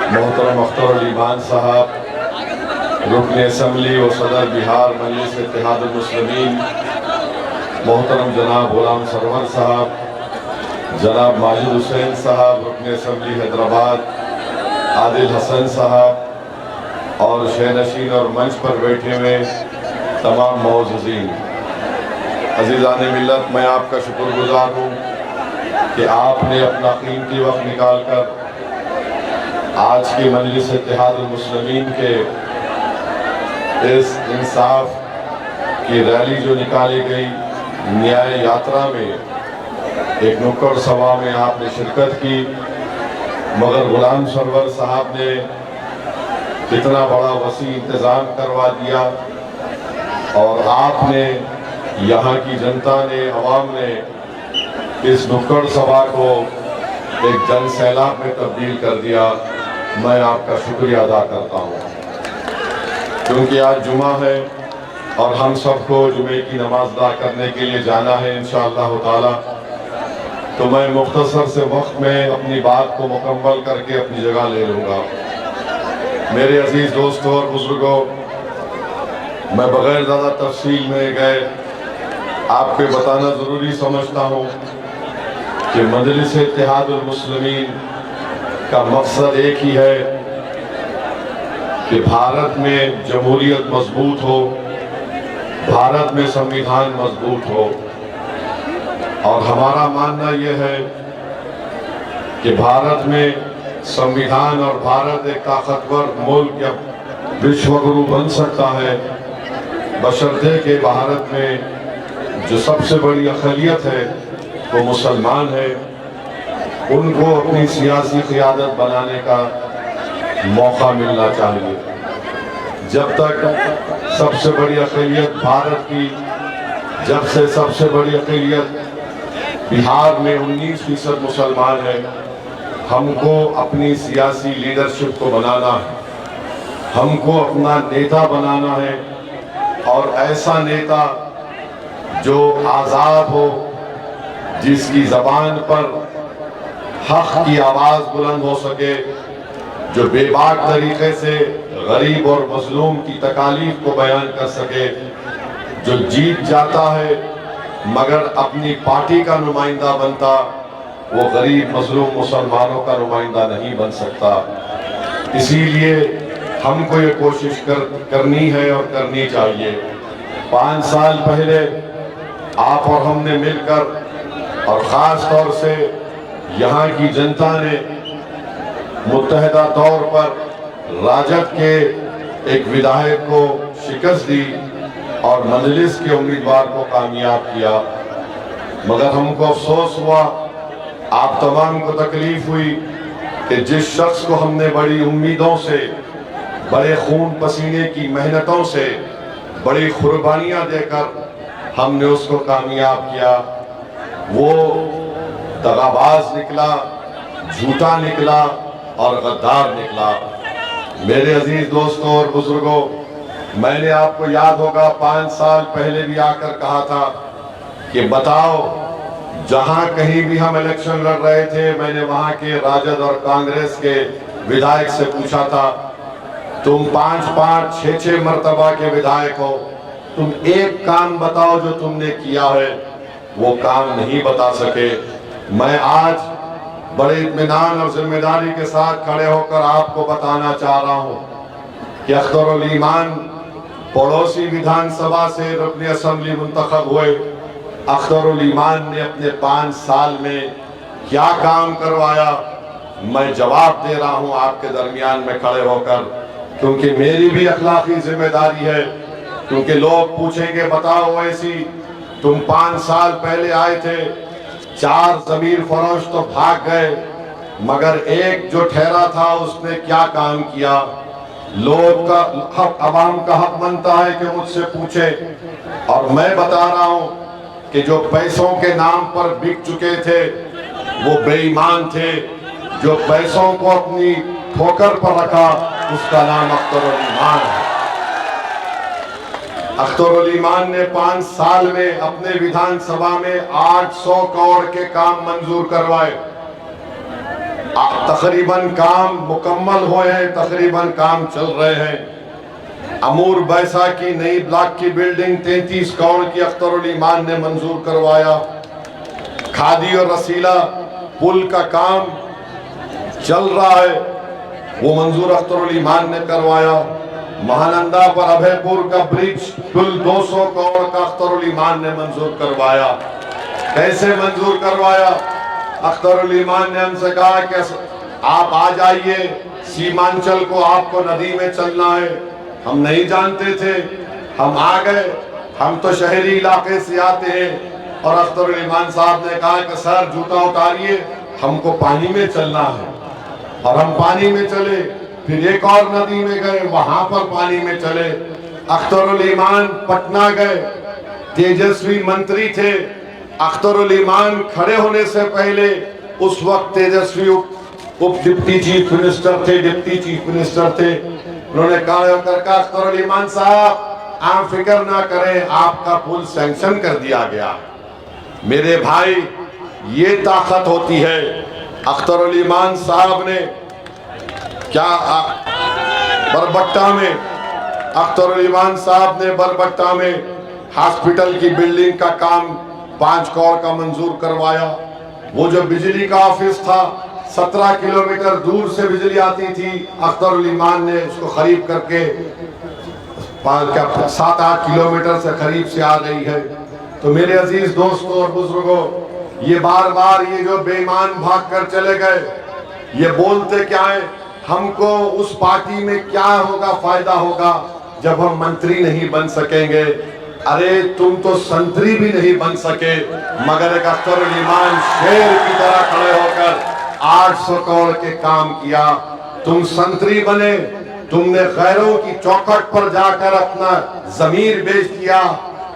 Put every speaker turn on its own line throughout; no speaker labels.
मोहतरम अख्तर ईमान साहब, रुकन असम्बली व सदर बिहार मजलिस इत्तेहादुल मुस्लिमीन, मोहतरम जनाब गुलाम सरवर साहब, जनाब माजिद हुसैन साहब, रुकन असम्बली हैदराबाद आदिल हसन साहब और शहनशीन और मंच पर बैठे हुए तमाम मौजूदीन, अज़ीज़ान मिल्लत, मैं आपका शुक्रगुज़ार हूँ कि आपने अपना कीमती वक्त निकाल कर आज की मजलिस इत्तेहादुल मुस्लिमीन के इस इंसाफ की रैली जो निकाली गई न्याय यात्रा में एक नुक्कड़ सभा में आपने शिरकत की। मगर गुलाम सरवर साहब ने कितना बड़ा वसी इंतज़ाम करवा दिया और आपने, यहाँ की जनता ने, अवाम ने इस नुक्कड़ सभा को एक जन सैलाब में तब्दील कर दिया। मैं आपका शुक्रिया अदा करता हूँ, क्योंकि आज जुमा है और हम सबको जुमे की नमाज अदा करने के लिए जाना है इंशाअल्लाह ताला। तो मैं मुख्तसर से वक्त में अपनी बात को मुकम्मल करके अपनी जगह ले लूँगा। मेरे अजीज़ दोस्तों और बुजुर्गों, मैं बग़ैर ज़्यादा तफसील में गए आपको बताना ज़रूरी समझता हूँ कि मजलिस इत्तेहादुल मुस्लिमीन का मकसद एक ही है कि भारत में जमहूरियत मजबूत हो, भारत में संविधान मजबूत हो। और हमारा मानना यह है कि भारत में संविधान और भारत एक ताकतवर मुल्क या विश्वगुरु बन सकता है बशर्ते कि भारत में जो सबसे बड़ी अक़लियत है वो मुसलमान है, उनको अपनी सियासी क़ियादत बनाने का मौका मिलना चाहिए। जब तक सबसे बड़ी अक़लियत भारत की, जब से सबसे बड़ी अक़लियत बिहार में 19% मुसलमान है, हमको अपनी सियासी लीडरशिप को बनाना है, हमको अपना नेता बनाना है और ऐसा नेता जो आज़ाद हो, जिसकी ज़बान पर हक़ की आवाज़ बुलंद हो सके, जो बेबाक तरीक़े से गरीब और मज़लूम की तकालीफ को बयान कर सके, जो जीत जाता है मगर अपनी पार्टी का नुमाइंदा बनता, वो गरीब मज़लूम मुसलमानों का नुमाइंदा नहीं बन सकता। इसीलिए हमको ये कोशिश करनी है और करनी चाहिए। 5 साल पहले आप और हमने मिलकर और ख़ास तौर से यहाँ की जनता ने मुत्तहिदा तौर पर राजद के एक विधायक को शिकस्त दी और मजलिस के उम्मीदवार को कामयाब किया। मगर हमको अफसोस हुआ, आप तमाम को तकलीफ हुई कि जिस शख्स को हमने बड़ी उम्मीदों से, बड़े खून पसीने की मेहनतों से, बड़ी कुर्बानियाँ देकर हमने उसको कामयाब किया, वो दगाबाज निकला, झूठा निकला और गद्दार निकला। मेरे अजीज दोस्तों और बुजुर्गों, मैंने आपको याद होगा 5 साल पहले भी आकर कहा था कि बताओ, जहां कहीं भी हम इलेक्शन लड़ रहे थे, मैंने वहां के राजद और कांग्रेस के विधायक से पूछा था, तुम 5-5, 6-6 मरतबा के विधायक हो, तुम एक काम बताओ जो तुमने किया है। वो काम नहीं बता सके। मैं आज बड़े इत्मीनान और जिम्मेदारी के साथ खड़े होकर आपको बताना चाह रहा हूँ कि अख्तरुल ईमान पड़ोसी विधानसभा से रुकन असम्बली मुंतखब हुए। अख्तरुल ईमान ने अपने 5 साल में क्या काम करवाया, मैं जवाब दे रहा हूँ आपके दरमियान में खड़े होकर, क्योंकि मेरी भी अखलाकी जिम्मेदारी है। क्योंकि लोग पूछेंगे, बताओ ऐसी, तुम 5 साल पहले आए थे, 4 ज़मीर फरोश तो भाग गए, मगर एक जो ठहरा था उसने क्या काम किया। लोग का हक, अवाम का हक बनता है कि मुझसे पूछे, और मैं बता रहा हूँ कि जो पैसों के नाम पर बिक चुके थे वो बेईमान थे। जो पैसों को अपनी ठोकर पर रखा उसका नाम अख्तरुल ईमान है। अख्तरुल ईमान ने 5 साल में अपने विधानसभा में 800 करोड़ के काम मंजूर करवाए। तकरीबन काम मुकम्मल हुए हैं, तकरीबन काम चल रहे हैं। अमूर बैसा की नई ब्लॉक की बिल्डिंग 33 करोड़ की अख्तरुल ईमान ने मंजूर करवाया। खादी और रसीला पुल का काम चल रहा है, वो मंजूर अख्तरुल ईमान ने करवाया। महानंदा पर अभयपुर का ब्रिज पुल 200 करोड़ का अख्तरुल ईमान ने मंजूर करवाया। कैसे मंजूर करवाया? अख्तरुल ईमान ने हमसे कहा कि आप आ जाइए, सीमांचल को आपको नदी में चलना है। हम नहीं जानते थे, हम आ गए। हम तो शहरी इलाके से आते हैं और अख्तरुल ईमान साहब ने कहा कि सर जूता उतारिए, हमको पानी में चलना है। और हम पानी में चले, फिर एक और नदी में गए, वहां पर पानी में चले। अख्तरुल ईमान पटना गए, तेजस्वी मंत्री थे। अख्तरुल ईमान खड़े होने से पहले उस वक्त तेजस्वी उप डिप्टी चीफ मिनिस्टर थे, डिप्टी चीफ मिनिस्टर थे। उन्होंने कहा अख्तरुल ईमान साहब आप फिक्र ना करें, आपका पुल सैंक्शन कर दिया गया। मेरे भाई ये ताकत होती है। अख्तरुल ईमान साहब ने क्या बरबट्टा में, अख्तरुल ईमान साहब ने बरबट्टा में हॉस्पिटल की बिल्डिंग का काम 5 करोड़ का मंजूर करवाया। वो जो बिजली का ऑफिस था 17 किलोमीटर दूर से बिजली आती थी, अख्तरुल ईमान ने उसको खरीद करके 7-8 किलोमीटर से करीब से आ गई है। तो मेरे अजीज दोस्तों और बुजुर्गों, ये बार बार ये जो बेईमान भाग कर चले गए, ये बोलते क्या है, हमको उस पार्टी में क्या होगा, फायदा होगा जब हम मंत्री नहीं बन सकेंगे। अरे तुम तो संतरी भी नहीं बन सके, मगर एक अख्तरुल ईमान शेर की तरह खड़े होकर 800 करोड़ के काम किया। तुम संतरी बने, तुमने गैरों की चौखट पर जाकर अपना जमीर बेच दिया,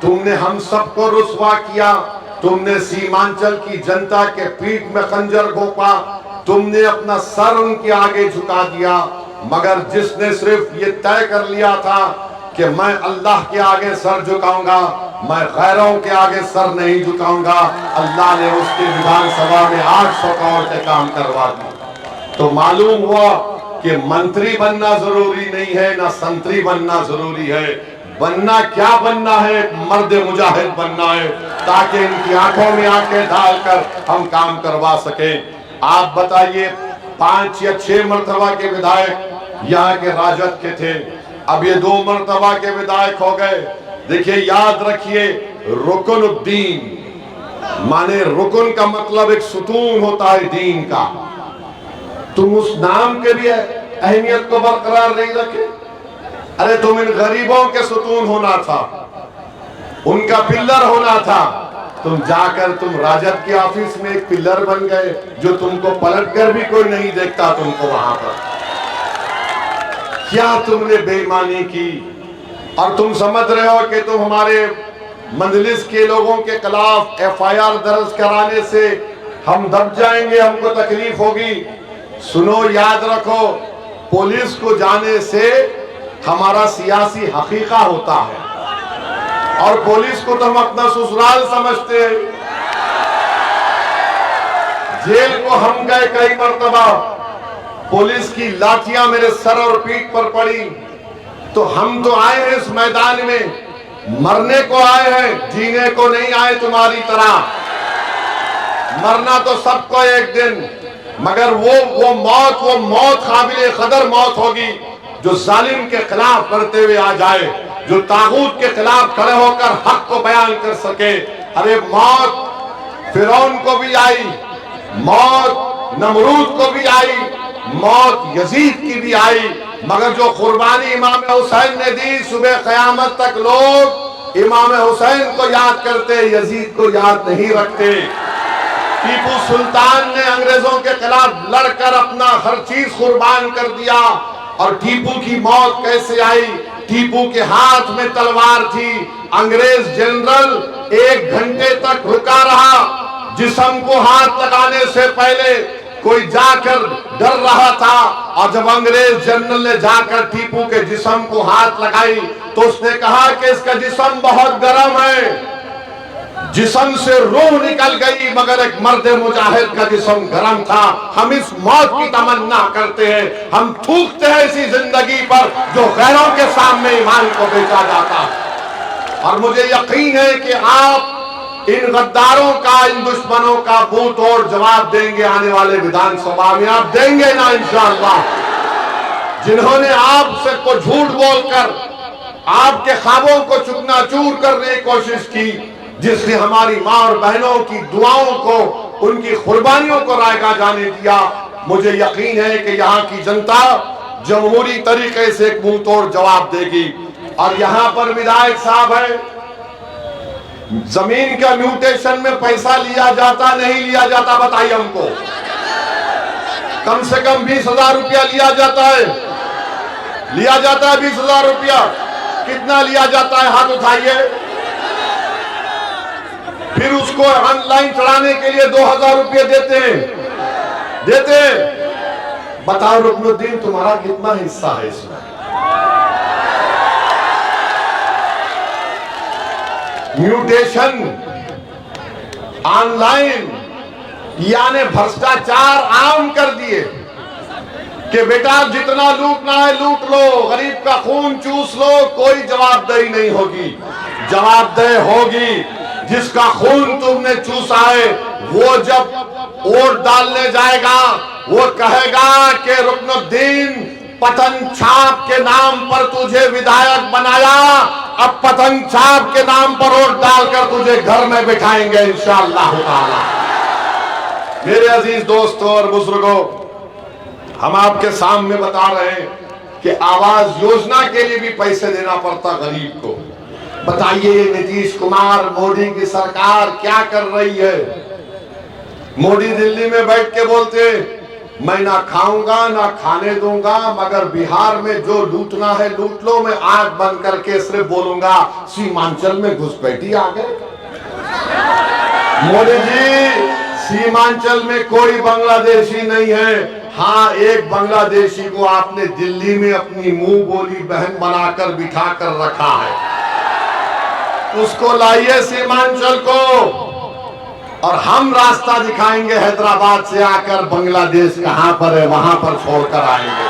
तुमने हम सबको रुस्वा किया, तुमने सीमांचल की जनता के पीठ में खंजर घोंपा, तुमने अपना सर उनके आगे झुका दिया। मगर जिसने सिर्फ ये तय कर लिया था कि मैं अल्लाह के आगे सर झुकाऊंगा, मैं गैरों के आगे सर नहीं झुकाऊंगा, अल्लाह ने उसके विधानसभा में 800 करोड़ के काम करवा दिए। तो मालूम हुआ कि मंत्री बनना जरूरी नहीं है, ना संतरी बनना जरूरी है। बनना क्या बनना है? मर्द मुजाहिद बनना है, ताकि इनकी आंखों में आंखें डालकर हम काम करवा सके। आप बताइए, 5 या 6 मरतबा के विधायक यहाँ के राजद के थे, अब ये 2 मरतबा के विधायक हो गए। देखिए, याद रखिए, रुकनुद्दीन माने रुकन का मतलब एक सुतून होता है दीन का। तुम उस नाम के भी अहमियत को बरकरार नहीं रखे। अरे तुम इन गरीबों के सुतून होना था, उनका पिल्लर होना था। तुम जाकर तुम राजद के ऑफिस में एक पिल्लर बन गए, जो तुमको पलटकर भी कोई नहीं देखता तुमको वहां पर। क्या तुमने बेईमानी की? और तुम समझ रहे हो कि तुम हमारे मजलिस के लोगों के खिलाफ FIR दर्ज कराने से हम दब जाएंगे, हमको तकलीफ होगी। सुनो, याद रखो, पुलिस को जाने से हमारा सियासी हकीका होता है, और पुलिस को तो हम अपना ससुराल समझते हैं। जेल को हम गए कई मरतबा, पुलिस की लाठियां मेरे सर और पीठ पर पड़ी। तो हम तो आए हैं इस मैदान में, मरने को आए हैं, जीने को नहीं आए तुम्हारी तरह। मरना तो सबको एक दिन, मगर वो मौत काबिल कदर मौत होगी जो जालिम के खिलाफ लड़ते हुए आ जाए, जो तागूत के खिलाफ खड़े होकर हक को बयान कर सके। अरे मौत फिरौन को भी आई, मौत नमरूद को भी आई, मौत यजीद की भी आई, मगर जो कुर्बानी इमाम हुसैन ने दी, सुबह क़यामत तक लोग इमाम हुसैन को याद करते, यजीद को याद नहीं रखते। टीपू सुल्तान ने अंग्रेजों के खिलाफ लड़कर अपना हर चीज कुर्बान कर दिया। और टीपू की मौत कैसे आई? टीपू के हाथ में तलवार थी, अंग्रेज जनरल 1 घंटे तक रुका रहा। जिस्म को हाथ लगाने से पहले कोई जाकर डर रहा था, और जब अंग्रेज जनरल ने जाकर टीपू के जिस्म को हाथ लगाई तो उसने कहा कि इसका जिस्म बहुत गर्म है। जिस्म से रूह निकल गई मगर एक मर्द मुजाहिद का जिस्म गर्म था। हम इस मौत की तमन्ना करते हैं, हम थूकते हैं इसी जिंदगी पर जो गैरों के सामने ईमान को बेचा जाता। और मुझे यकीन है कि आप इन गद्दारों का, इन दुश्मनों का मुंह तोड़ जवाब देंगे आने वाले विधानसभा में। आप देंगे ना इंशाअल्लाह। जिन्होंने आपसे को झूठ बोलकर आपके ख्वाबों को चुकनाचूर करने की कोशिश की, जिसने हमारी माँ और बहनों की दुआओं को, उनकी कुर्बानियों को रायगा जाने दिया, मुझे यकीन है कि यहाँ की जनता जमहूरी तरीके से एक मुंह तोड़ जवाब देगी। और यहाँ पर विधायक साहब है, जमीन का म्यूटेशन में पैसा लिया जाता नहीं लिया जाता, बताइए हमको। कम से कम 20,000 रुपया लिया जाता है, लिया जाता है 20,000 रुपया। कितना लिया जाता है, हाथ उठाइए। फिर उसको ऑनलाइन चढ़ाने के लिए 2,000 रुपये देते हैं, देते हैं। बताओ रुकनुद्दीन, तुम्हारा कितना हिस्सा है इसमें? म्यूटेशन, ऑनलाइन, यानी भ्रष्टाचार आम कर दिए कि बेटा जितना लूटना है लूट लो, गरीब का खून चूस लो, कोई जवाबदेही नहीं होगी। जवाबदेही होगी जिसका खून तुमने चूसा है। वो जब वोट डालने जाएगा वो कहेगा कि रुकनुद्दीन, पतंग छाप के नाम पर तुझे विधायक बनाया, अब पतंग छाप के नाम पर वोट डालकर तुझे घर में बिठाएंगे इंशाअल्लाह ताला। मेरे अजीज दोस्तों और बुजुर्गों, हम आपके सामने बता रहे हैं कि आवास योजना के लिए भी पैसे देना पड़ता गरीब को। बताइए नीतीश कुमार, मोदी की सरकार क्या कर रही है? मोदी दिल्ली में बैठ के बोलते मैं ना खाऊंगा ना खाने दूंगा, मगर बिहार में जो लूटना है लूट लो, मैं आंख बंद करके सिर्फ बोलूंगा सीमांचल में घुसपैठी आ गए। मोदी जी, सीमांचल में कोई बांग्लादेशी नहीं है। हाँ, एक बांग्लादेशी को आपने दिल्ली में अपनी मुंह बोली बहन बनाकर बिठा कर रखा है। उसको लाइए सीमांचल को और हम रास्ता दिखाएंगे। हैदराबाद से आकर बांग्लादेश कहां पर है वहां पर छोड़कर आएंगे।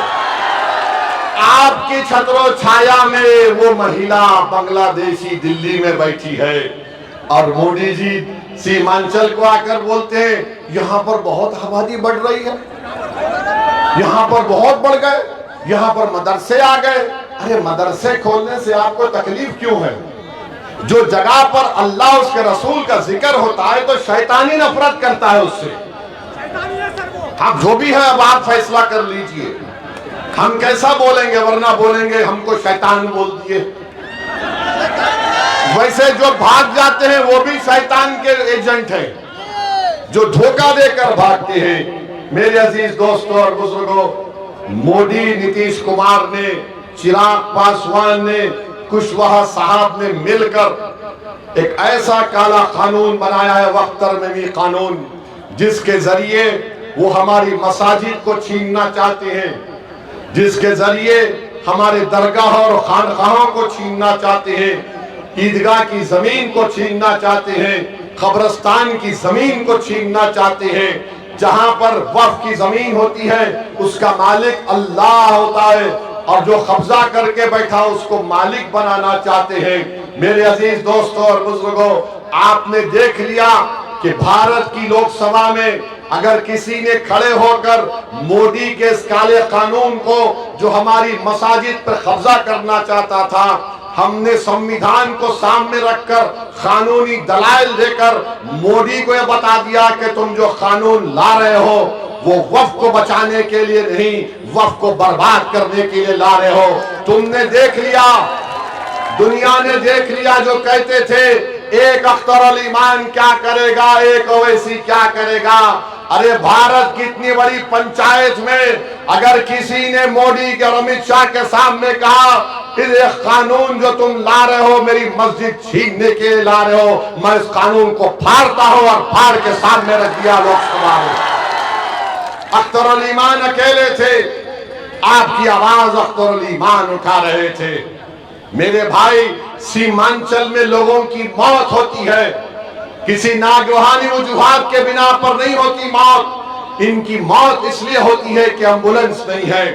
आपकी छतरो छाया में वो महिला बांग्लादेशी दिल्ली में बैठी है और मोदी जी सीमांचल को आकर बोलते हैं यहां पर बहुत आबादी बढ़ रही है, यहां पर बहुत बढ़ गए, यहां पर मदरसे आ गए। अरे मदरसे खोलने से आपको तकलीफ क्यों है? जो जगह पर अल्लाह उसके रसूल का जिक्र होता है तो शैतानी नफरत करता है उससे। आप जो भी है अब आप फैसला कर लीजिए, हम कैसा बोलेंगे, वरना बोलेंगे हमको शैतान बोल दिए। वैसे जो भाग जाते हैं वो भी शैतान के एजेंट हैं जो धोखा देकर भागते हैं। मेरे अजीज दोस्तों और बुजुर्गों, मोदी, नीतीश कुमार ने, चिराग पासवान ने, कुशवाहा साहब ने मिलकर एक ऐसा काला कानून बनाया है, वक्त तरमीमी कानून, जिसके जरिए वो हमारी मसाजिद को छीनना चाहते हैं, जिसके जरिए हमारे दरगाह और खानकाहों को छीनना चाहते हैं, ईदगाह की जमीन को छीनना चाहते हैं, कब्रिस्तान की जमीन को छीनना चाहते हैं। जहां पर वक्फ की जमीन होती है उसका मालिक अल्लाह होता है और जो कब्जा करके बैठा उसको मालिक बनाना चाहते हैं। मेरे अजीज दोस्तों और बुजुर्गों, आपने देख लिया कि भारत की लोकसभा में अगर किसी ने खड़े होकर मोदी के इस काले कानून को जो हमारी मसाजिद पर कब्जा करना चाहता था, हमने संविधान को सामने रखकर कानूनी दलाइल देकर मोदी को यह बता दिया कि तुम जो कानून ला रहे हो वो वक्फ को बचाने के लिए नहीं, वक्फ को बर्बाद करने के लिए ला रहे हो। तुमने देख लिया, दुनिया ने देख लिया, जो कहते थे एक अख्तर अल ईमान क्या करेगा, एक ओवैसी क्या करेगा। अरे भारत की इतनी बड़ी पंचायत में अगर किसी ने मोदी के और अमित शाह के सामने कहा ये कानून जो तुम ला रहे हो मेरी मस्जिद छीनने के लिए ला रहे हो, मैं इस कानून को फाड़ता हूं, और फाड़ के सामने रख दिया लोकसभा में। अख्तर अल ईमान अकेले थे, आपकी आवाज अख्तर अल ईमान उठा रहे थे। मेरे भाई, सीमांचल में लोगों की मौत होती है,
किसी नागवानी वजूहात के बिना पर नहीं होती मौत। इनकी मौत इसलिए होती है कि एम्बुलेंस नहीं है,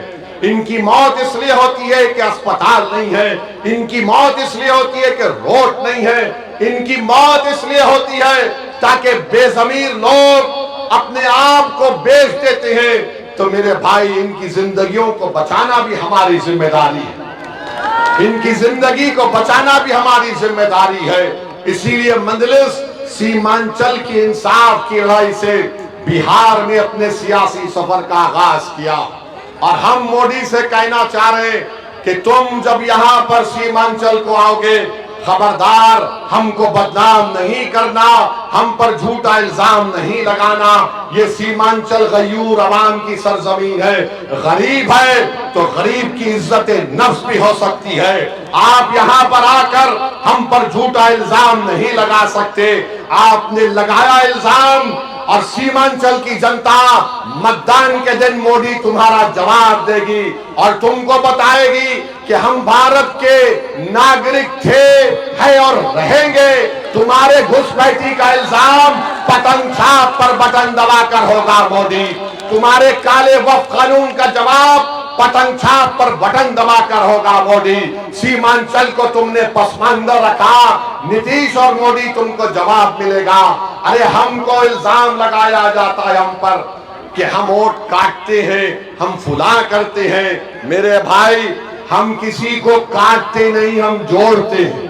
इनकी मौत इसलिए होती है कि अस्पताल नहीं है, इनकी मौत इसलिए होती है कि रोड नहीं है, इनकी मौत इसलिए होती है ताकि बेजमीर लोग अपने आप को बेच देते हैं। तो मेरे भाई, इनकी जिंदगियों को बचाना भी हमारी जिम्मेदारी है, इनकी जिंदगी को बचाना भी हमारी जिम्मेदारी है। इसीलिए मंजलिस सीमांचल की इंसाफ की लड़ाई से बिहार में अपने सियासी सफर का आगाज किया और हम मोदी से कहना चाह रहे हैं कि तुम जब यहां पर सीमांचल को आओगे, खबरदार हमको बदनाम नहीं करना, हम पर झूठा इल्जाम नहीं लगाना। ये सीमांचल गयूर अवाम की सरजमीन है, गरीब है तो गरीब की इज्जत नफ्स भी हो सकती है। आप यहाँ पर आकर हम पर झूठा इल्जाम नहीं लगा सकते। आपने लगाया इल्जाम और सीमांचल की जनता मतदान के दिन मोदी तुम्हारा जवाब देगी और तुमको बताएगी कि हम भारत के नागरिक थे, है और रहेंगे। तुम्हारे घुसपैठी का इल्जाम पतंग छाप पर बटन दबाकर होगा मोदी। तुम्हारे काले वक्फ कानून का जवाब पतंग छाप पर बटन दबाकर होगा मोदी। सीमांचल को तुमने पसमानदा रखा, नीतीश और मोदी तुमको जवाब मिलेगा। अरे हमको इल्जाम लगाया जाता है हम पर कि हम वोट काटते हैं, हम फुला करते हैं। मेरे भाई, हम किसी को काटते नहीं, हम जोड़ते हैं।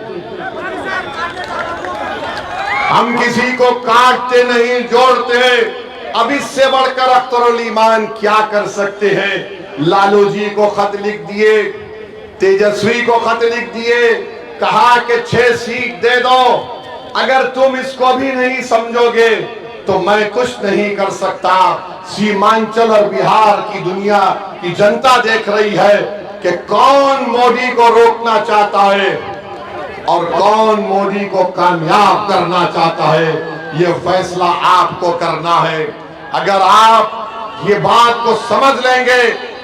हम किसी को काटते नहीं, जोड़ते हैं। अब इससे बढ़कर अख्तरुल ईमान क्या कर सकते हैं? लालू जी को खत लिख दिए, तेजस्वी को खत लिख दिए, कहा कि 6 सीट दे दो। अगर तुम इसको भी नहीं समझोगे तो मैं कुछ नहीं कर सकता। सीमांचल और बिहार की दुनिया की जनता देख रही है कि कौन मोदी को रोकना चाहता है और कौन मोदी को कामयाब करना चाहता है। ये फैसला आपको करना है। अगर आप ये बात को समझ लेंगे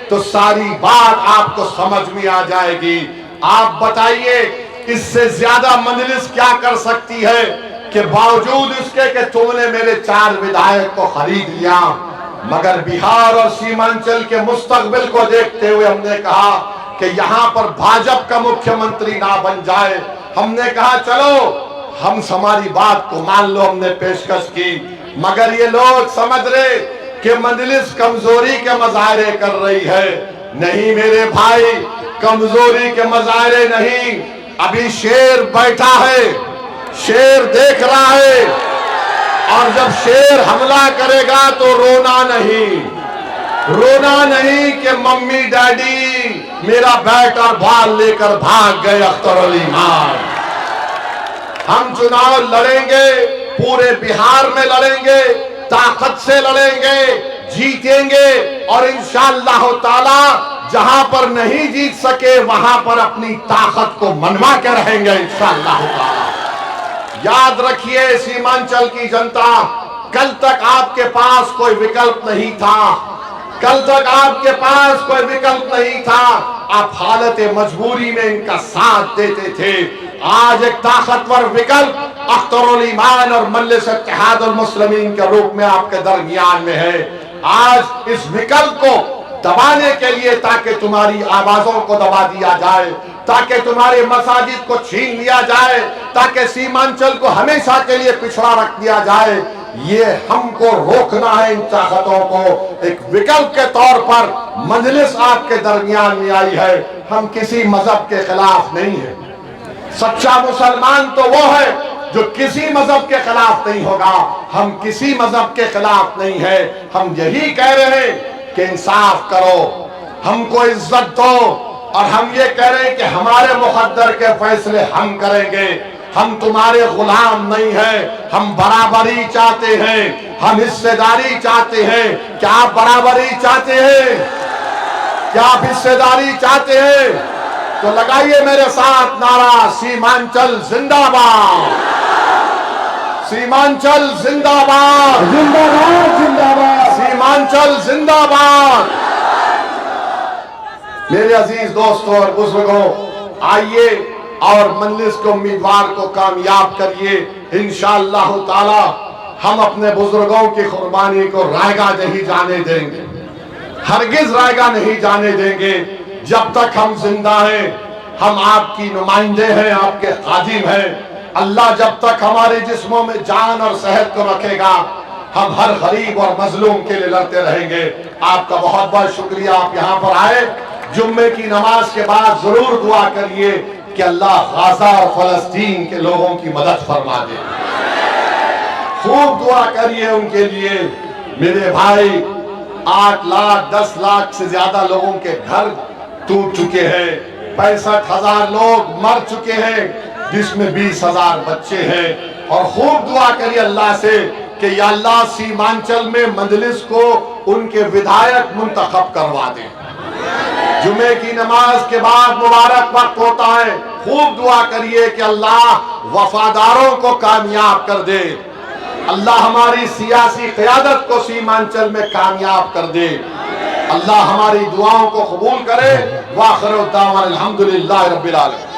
तो सारी बात आपको समझ में आ जाएगी। आप बताइए, इससे ज्यादा मंजलिस क्या कर सकती है कि बावजूद इसके कि तुमने मेरे 4 विधायक को खरीद लिया, मगर बिहार और सीमांचल के मुस्तकबिल को देखते हुए हमने कहा कि यहाँ पर भाजपा का मुख्यमंत्री ना बन जाए। हमने कहा चलो हम हमारी बात को मान लो, हमने पेशकश की। मगर ये लोग समझ रहे कि मंजलिस कमजोरी के मजाहरे कर रही है। नहीं मेरे भाई, कमजोरी के मजाहरे नहीं। अभी शेर बैठा है, शेर देख रहा है, और जब शेर हमला करेगा तो रोना नहीं, रोना नहीं कि मम्मी डैडी मेरा बैट और बॉल लेकर भाग गए अख्तरुल ईमान। हम चुनाव लड़ेंगे, पूरे बिहार में लड़ेंगे, ताकत से लड़ेंगे, जीतेंगे और इंशाअल्लाह ताला जहां पर नहीं जीत सके वहां पर अपनी ताकत को मनवा के रहेंगे इंशाअल्लाह ताला। याद रखिए सीमांचल की जनता, कल तक आपके पास कोई विकल्प नहीं था, कल तक आपके पास कोई विकल्प नहीं था। आप हालत मजबूरी में इनका साथ देते थे। आज एक ताकतवर विकल्प अख्तरुल ईमान और मजलिस इत्तेहादुल मुस्लिमीन के रूप में आपके दरमियान में है। आज इस विकल्प को दबाने के लिए, ताकि तुम्हारी आवाजों को दबा दिया जाए, ताकि तुम्हारे मसाजिद को छीन लिया जाए, ताकि सीमांचल को हमेशा के लिए पिछड़ा रख दिया जाए, ये हमको रोकना है। इन ताकतों को एक विकल्प के तौर पर मजलिस आपके दरमियान में आई है। हम किसी मजहब के खिलाफ नहीं है। सच्चा मुसलमान तो वो है जो किसी मजहब के खिलाफ नहीं होगा। हम किसी मजहब के खिलाफ नहीं है। हम यही कह रहे हैं कि इंसाफ करो, हमको इज्जत दो, और हम ये कह रहे हैं कि हमारे मुकद्दर के फैसले हम करेंगे। हम तुम्हारे गुलाम नहीं हैं। हम बराबरी चाहते हैं, हम हिस्सेदारी चाहते हैं। क्या आप बराबरी चाहते हैं? क्या आप हिस्सेदारी चाहते हैं? तो लगाइए मेरे साथ नारा, सीमांचल जिंदाबाद, सीमांचल जिंदाबाद,
जिंदाबाद जिंदाबाद,
सीमांचल जिंदाबाद। मेरे अजीज दोस्तों और बुजुर्गों, आइए और मजलिस के उम्मीदवार को कामयाब करिए। इंशाअल्लाह ताला हम अपने बुजुर्गों की कुर्बानी को रायगा नहीं जाने देंगे, हरगिज रायगा नहीं जाने देंगे। जब तक हम जिंदा हैं हम आपकी नुमाइंदे हैं, आपके खादिम हैं। अल्लाह जब तक हमारे जिस्मों में जान और सेहत को रखेगा हम हर गरीब और मजलूम के लिए लड़ते रहेंगे। आपका बहुत बहुत शुक्रिया, आप यहाँ पर आए। जुम्मे की नमाज के बाद जरूर दुआ करिए कि अल्लाह गाजा और फलस्तीन के लोगों की मदद फरमा दे। खूब दुआ करिए उनके लिए। मेरे भाई 8 लाख 10 लाख से ज्यादा लोगों के घर टूट चुके हैं, 65,000 लोग मर चुके हैं, जिसमें 20,000 बच्चे हैं। और खूब दुआ करिए अल्लाह से कि या अल्लाह सीमांचल में मजलिस को उनके विधायक मुंतखब करवा दे। जुमे की नमाज के बाद मुबारक वक्त होता है। खूब दुआ करिए कि अल्लाह वफादारों को कामयाब कर दे, अल्लाह हमारी सियासी क़यादत को सीमांचल में कामयाब कर दे, अल्लाह हमारी दुआओं को कबूल करे। वाखिर दावाना अल्हम्दुलिल्लाहि रब्बिल आलमीन।